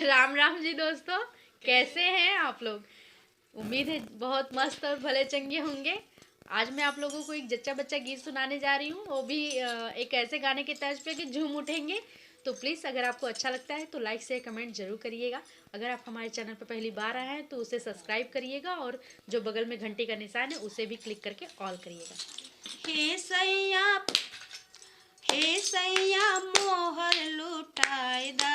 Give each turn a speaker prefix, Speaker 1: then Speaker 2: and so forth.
Speaker 1: राम राम जी दोस्तों, कैसे हैं आप लोग। उम्मीद है बहुत मस्त और भले चंगे होंगे। आज मैं आप लोगों को एक जच्चा बच्चा गीत सुनाने जा रही हूँ, वो भी एक ऐसे गाने के तर्ज पे कि झूम उठेंगे। तो प्लीज़ अगर आपको अच्छा लगता है तो लाइक से कमेंट जरूर करिएगा। अगर आप हमारे चैनल पर पहली बार आए हैं तो उसे सब्सक्राइब करिएगा और जो बगल में घंटी का निशान है उसे भी क्लिक करके ऑल करिएगा।
Speaker 2: हे सैया मोहर लुटाए दा,